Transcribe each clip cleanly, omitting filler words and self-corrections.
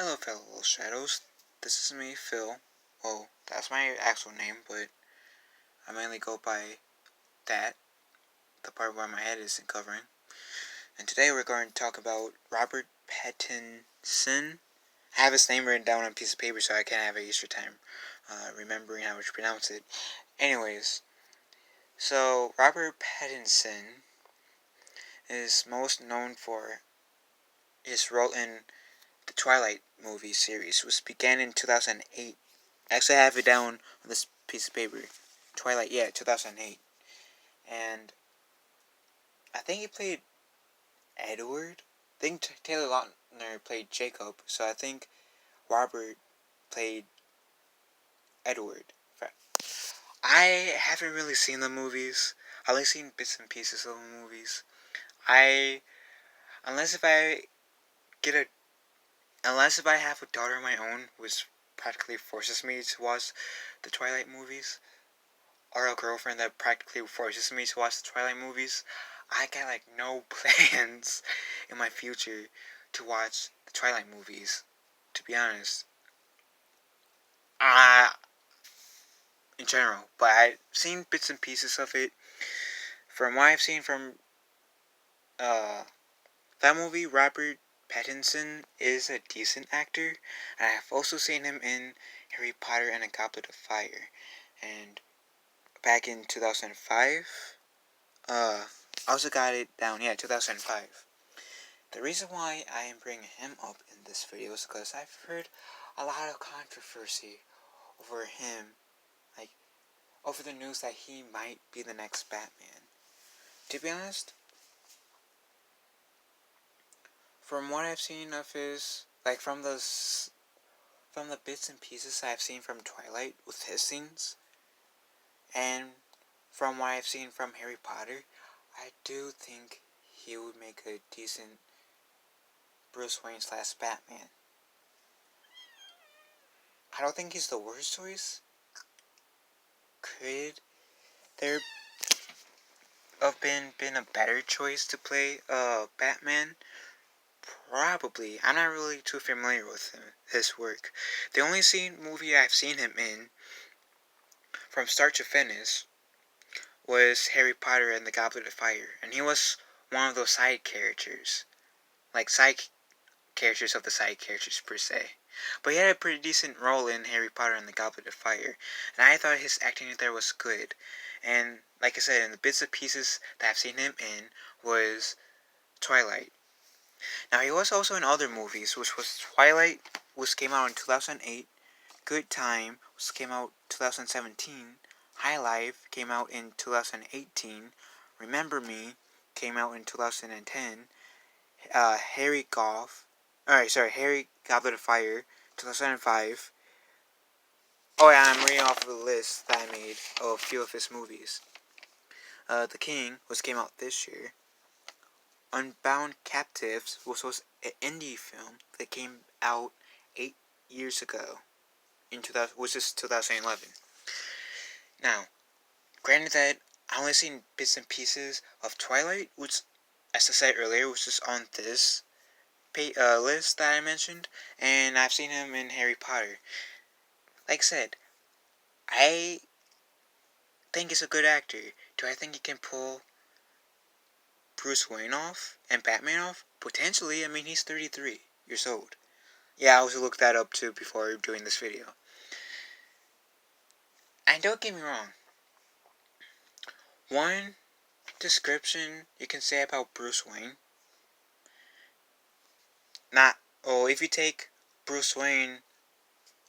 Hello, fellow little shadows. This is me, Phil. Well, that's my actual name, but I mainly go by that, the part where my head isn't covering. And today we're going to talk about Robert Pattinson. I have his name written down on a piece of paper so I can have an extra time remembering how to pronounce it. Anyways, so Robert Pattinson is most known for his role in the Twilight movie series, which began in 2008. Actually, I have it down on this piece of paper. Twilight, 2008. And I think he played Edward. I think Taylor Lautner played Jacob. So I think Robert played Edward. I haven't really seen the movies. I've only seen bits and pieces of the movies. I unless if I get a unless if I have a daughter of my own, which practically forces me to watch the Twilight movies, or a girlfriend that practically forces me to watch the Twilight movies, I got no plans in my future to watch the Twilight movies. To be honest, in general, but I've seen bits and pieces of it. From what I've seen from that movie, Robert Pattinson is a decent actor, and I've also seen him in Harry Potter and the Goblet of Fire, and back in 2005. I also got it down, 2005. The reason why I am bringing him up in this video is because I've heard a lot of controversy over him, over the news that he might be the next Batman. To be honest, from what I've seen of his, from the bits and pieces I've seen from Twilight with his scenes, and from what I've seen from Harry Potter, I do think he would make a decent Bruce Wayne / Batman. I don't think he's the worst choice. Could there have been a better choice to play Batman? Probably. I'm not really too familiar with his work. The only movie I've seen him in from start to finish was Harry Potter and the Goblet of Fire, and he was one of those side characters, side characters of the side characters per se. But he had a pretty decent role in Harry Potter and the Goblet of Fire, and I thought his acting there was good. And like I said, in the bits and pieces that I've seen him in was Twilight. Now he was also in other movies, which was Twilight, which came out in 2008, Good Time, which came out 2017, High Life came out in 2018, Remember Me came out in 2010, Harry Goblet of Fire, 2005. Oh yeah, I'm reading off of the list that I made of a few of his movies. The King, which came out this year. Unbound Captives, which was an indie film that came out 8 years ago, which is 2011. Now, granted that I only seen bits and pieces of Twilight, which, as I said earlier, was just on this list that I mentioned, and I've seen him in Harry Potter. Like I said, I think he's a good actor. Do I think he can pull Bruce Wayne off and Batman off? Potentially. I mean, he's 33 years old. Yeah, I also looked that up too before doing this video. And don't get me wrong, one description you can say about Bruce Wayne, if you take Bruce Wayne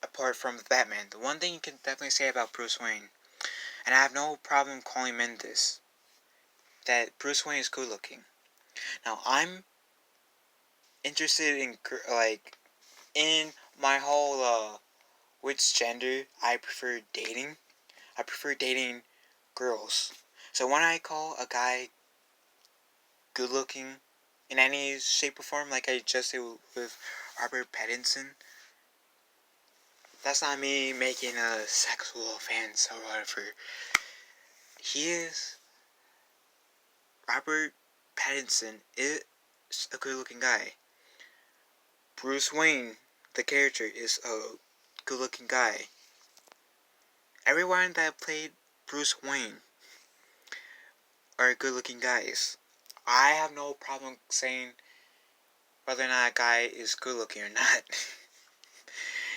apart from Batman, the one thing you can definitely say about Bruce Wayne, and I have no problem calling him this, that Bruce Wayne is good looking. Now, I'm interested in my whole, which gender I prefer dating. I prefer dating girls. So when I call a guy good looking in any shape or form, like I just did with Robert Pattinson, that's not me making a sexual offense or whatever. Robert Pattinson is a good looking guy. Bruce Wayne the character is a good-looking guy. Everyone that played Bruce Wayne are good-looking guys. I have no problem saying whether or not a guy is good-looking or not.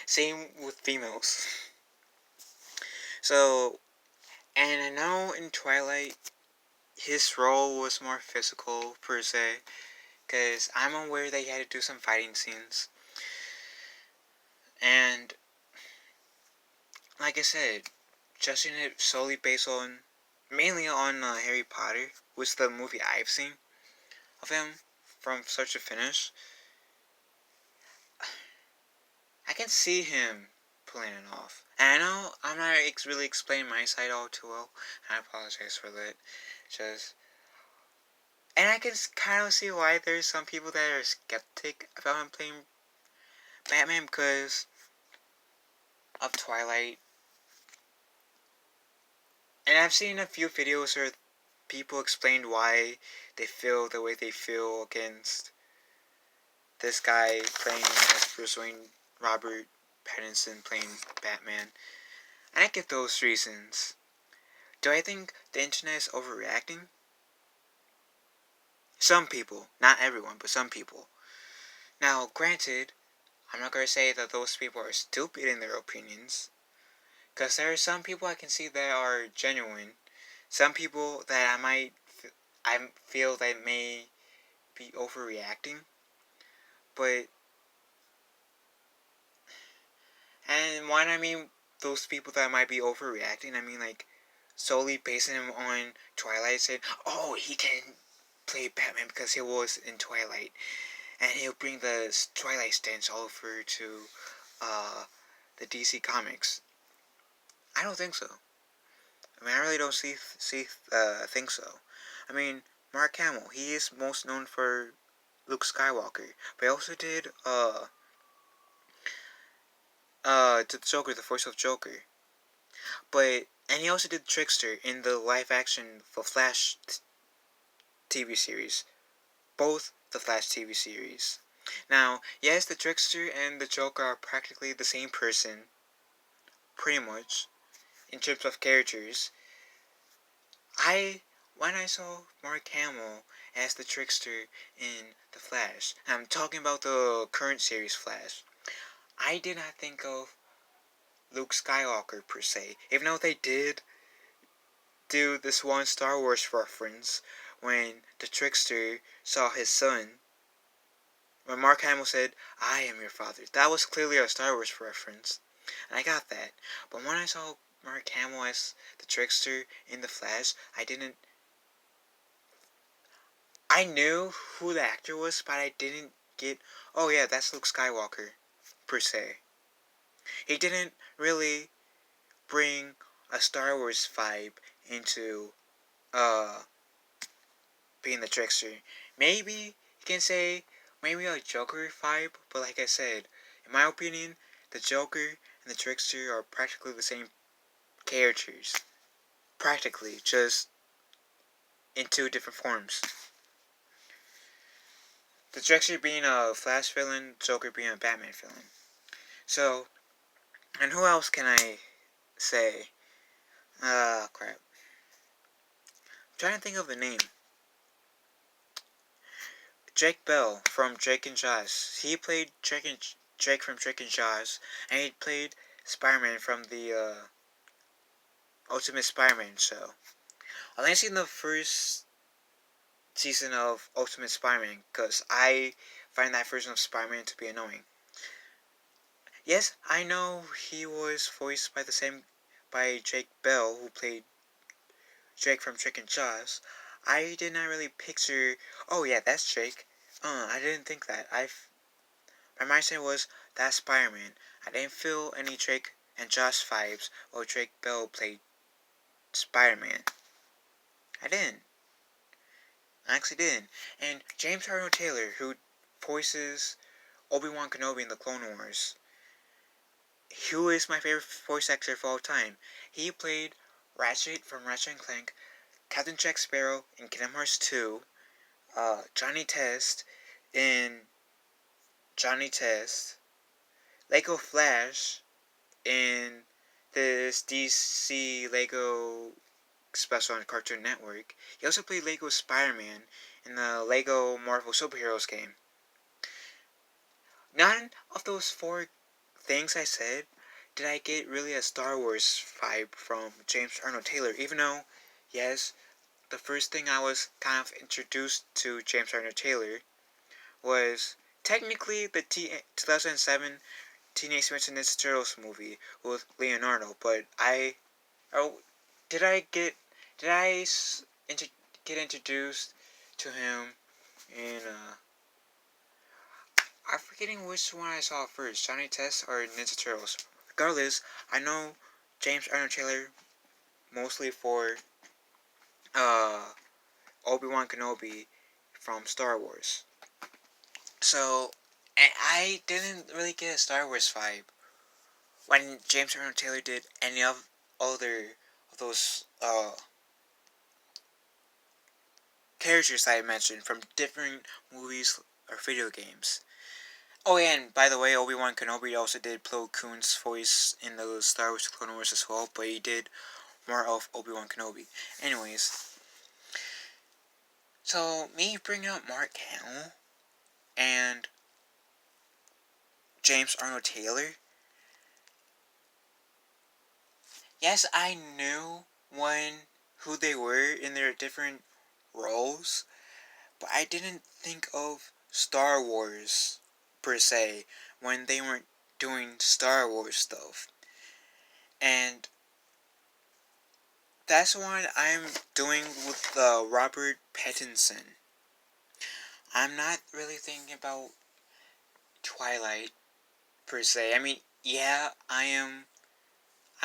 Same with females. So, and I know in Twilight, his role was more physical per se, because I'm aware that he had to do some fighting scenes. And, like I said, judging it solely based on, mainly on Harry Potter, was the movie I've seen of him from start to finish, I can see him pulling it off. And I know I'm not really explaining my side all too well, and I apologize for that. Just, and I can kind of see why there's some people that are skeptic about him playing Batman because of Twilight. And I've seen a few videos where people explained why they feel the way they feel against this guy playing as Bruce Wayne, Robert Pattinson playing Batman. And I get those reasons. Do I think the internet is overreacting? Some people. Not everyone, but some people. Now, granted, I'm not going to say that those people are stupid in their opinions. Because there are some people I can see that are genuine. Some people that I feel that may be overreacting. But, and when I mean those people that might be overreacting, I mean like solely basing him on Twilight, saying, oh, he can play Batman because he was in Twilight, and he'll bring the Twilight stench over to the DC Comics. I don't think so. I mean, I really don't think so. I mean, Mark Hamill, he is most known for Luke Skywalker, but he also did the Joker, the voice of Joker. And he also did Trickster in the live-action The Flash TV series. Both the Flash TV series. Now, yes, the Trickster and the Joker are practically the same person, pretty much, in terms of characters. When I saw Mark Hamill as the Trickster in The Flash, I'm talking about the current series Flash, I did not think of Luke Skywalker per se, even though they did do this one Star Wars reference when the Trickster saw his son. When Mark Hamill said, I am your father, that was clearly a Star Wars reference. And I got that. But when I saw Mark Hamill as the Trickster in The Flash, I knew who the actor was, but I didn't get, oh yeah, that's Luke Skywalker, per se. He didn't really bring a Star Wars vibe into, being the Trickster. Maybe you can say, maybe a Joker vibe, but like I said, in my opinion, the Joker and the Trickster are practically the same characters. Practically, just in two different forms. The Trickster being a Flash villain, Joker being a Batman villain. So, and who else can I say? Crap. I'm trying to think of the name. Drake Bell from Drake and Josh. He played Drake from Drake and Josh, and he played Spider-Man from the Ultimate Spider-Man show. I've only seen the first season of Ultimate Spider-Man because I find that version of Spider-Man to be annoying. Yes, I know he was voiced by Drake Bell, who played Drake from Drake and Josh. I did not really picture, oh yeah, that's Drake. I didn't think that. My mindset was, that's Spider-Man. I didn't feel any Drake and Josh vibes while Drake Bell played Spider-Man. I didn't. I actually didn't. And James Arnold Taylor, who voices Obi-Wan Kenobi in the Clone Wars, who is my favorite voice actor of all time. He played Ratchet from Ratchet & Clank, Captain Jack Sparrow in Kingdom Hearts 2, Johnny Test in Johnny Test, Lego Flash in this DC Lego special on Cartoon Network. He also played Lego Spider-Man in the Lego Marvel Superheroes game. None of those four things I said did I get really a Star Wars vibe from James Arnold Taylor, even though, yes, the first thing I was kind of introduced to James Arnold Taylor was technically the 2007 Teenage Mutant Ninja Turtles movie with Leonardo, but did I get did I get introduced to him in I'm forgetting which one I saw first, Johnny Test or Ninja Turtles. Regardless, I know James Arnold Taylor mostly for uh Obi-Wan Kenobi from Star Wars. So I didn't really get a Star Wars vibe when James Arnold Taylor did any of other of those characters that I mentioned from different movies or video games. Oh yeah, and by the way, Obi-Wan Kenobi also did Plo Koon's voice in the Star Wars Clone Wars as well, but he did more of Obi-Wan Kenobi. Anyways, so me bringing up Mark Hamill and James Arnold Taylor, yes, I knew who they were in their different roles, but I didn't think of Star Wars per se when they weren't doing Star Wars stuff. And that's what I'm doing with Robert Pattinson. I'm not really thinking about Twilight per se. I mean, yeah, I'm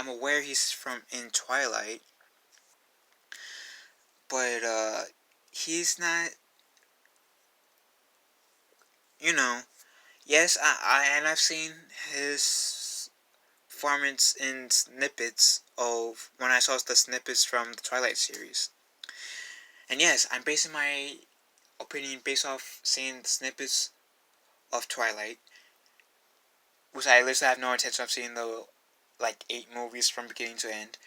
aware he's from in Twilight, but he's not. You know, yes, I've seen his performance in snippets of when I saw the snippets from the Twilight series. And yes, I'm basing my opinion based off seeing the snippets of Twilight, which I literally have no intention of seeing the like 8 movies from beginning to end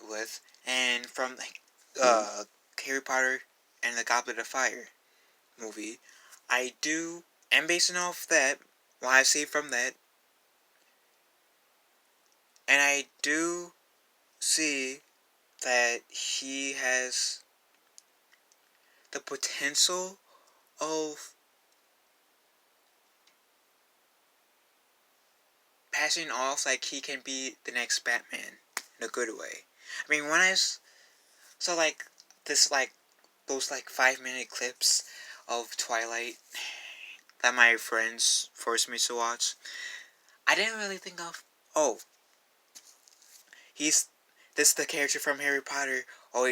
with, and from Harry Potter and the Goblet of Fire movie. I do am basing off that what I see from that, and I do see that he has the potential of passing off like he can be the next Batman in a good way. I mean, when I saw like this like those like 5-minute clips of Twilight that my friends forced me to watch, I didn't really think of, oh, he's this is the character from Harry Potter. Oh,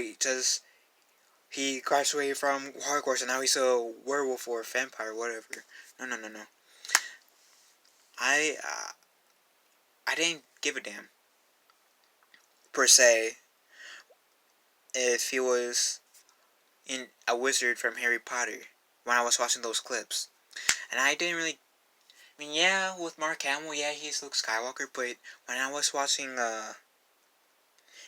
he graduated from Hogwarts and now he's a werewolf or a vampire, whatever. No. I uh, I didn't give a damn per se if he was in a wizard from Harry Potter when I was watching those clips, and I didn't really. I mean, yeah, with Mark Hamill, yeah, he's Luke Skywalker, but when I was watching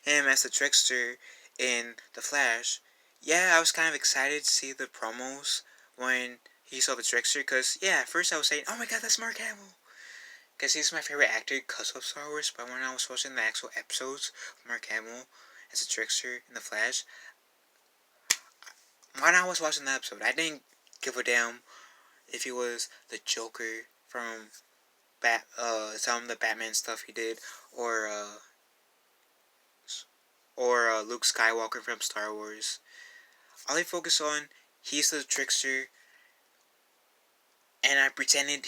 him as the trickster in The Flash, yeah, I was kind of excited to see the promos when he saw the trickster, because, yeah, at first I was saying, oh my god, that's Mark Hamill, because he's my favorite actor because of Star Wars, but when I was watching the actual episodes of Mark Hamill as a trickster in The Flash, when I was watching the episode, I didn't give a damn if he was the Joker from some of the Batman stuff he did, or Luke Skywalker from Star Wars. All I focus on, he's the trickster, and I pretended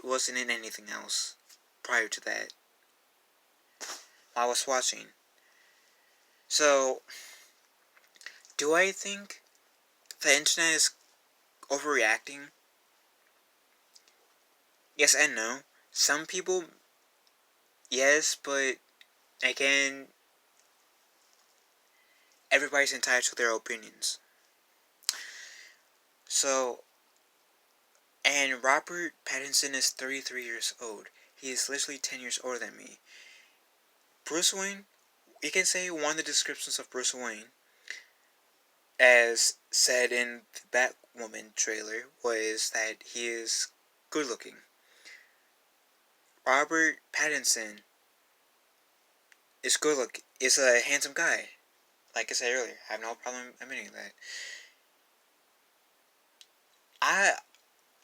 wasn't in anything else prior to that while I was watching. So, do I think the internet is overreacting? Yes and no. Some people, yes, but again, everybody's entitled to their opinions. So, And Robert Pattinson is 33 years old. He is literally 10 years older than me. Bruce Wayne, you can say one of the descriptions of Bruce Wayne, as said in the Batwoman trailer, was that he is good looking. Robert Pattinson is good looking, is a handsome guy. Like I said earlier, I have no problem admitting that.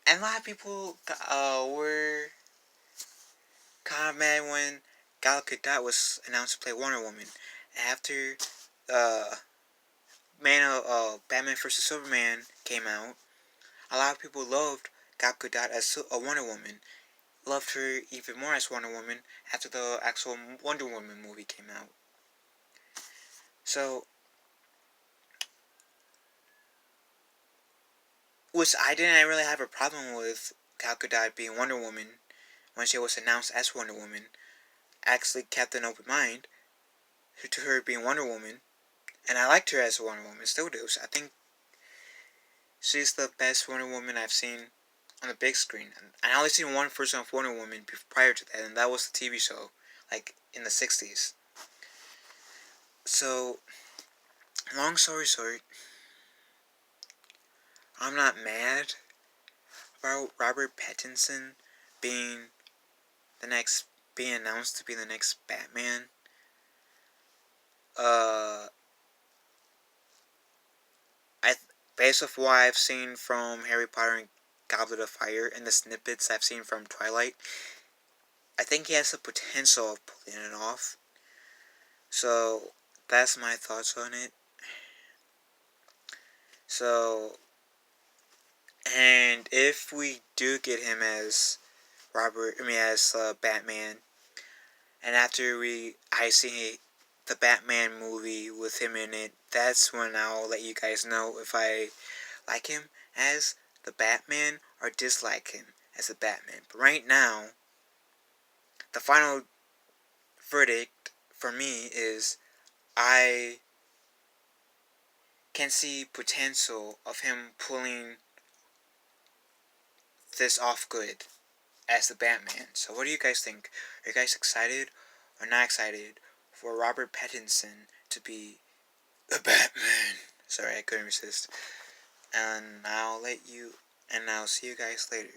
And a lot of people were kind of mad when Gal Gadot was announced to play Wonder Woman. After uh, Batman vs Superman came out, a lot of people loved Gal Gadot as a Wonder Woman. Loved her even more as Wonder Woman after the actual Wonder Woman movie came out. So, which I didn't really have a problem with Gal Gadot being Wonder Woman when she was announced as Wonder Woman. I actually kept an open mind to her being Wonder Woman, and I liked her as a Wonder Woman, still do. I think she's the best Wonder Woman I've seen on the big screen. And I only seen one version of Wonder Woman prior to that, and that was the TV show, like in the 60s. So, long story short, I'm not mad about Robert Pattinson being being announced to be the next Batman. I based off what I've seen from Harry Potter and Goblet of Fire and the snippets I've seen from Twilight, I think he has the potential of pulling it off. So that's my thoughts on it. So, and if we do get him as Batman, and after I see the Batman movie with him in it, that's when I'll let you guys know if I like him as the Batman or dislike him as the Batman. But right now, the final verdict for me is I can see potential of him pulling this off good as the Batman. So what do you guys think? Are you guys excited or not excited for Robert Pattinson to be the Batman? Sorry, I couldn't resist. And I'll see you guys later.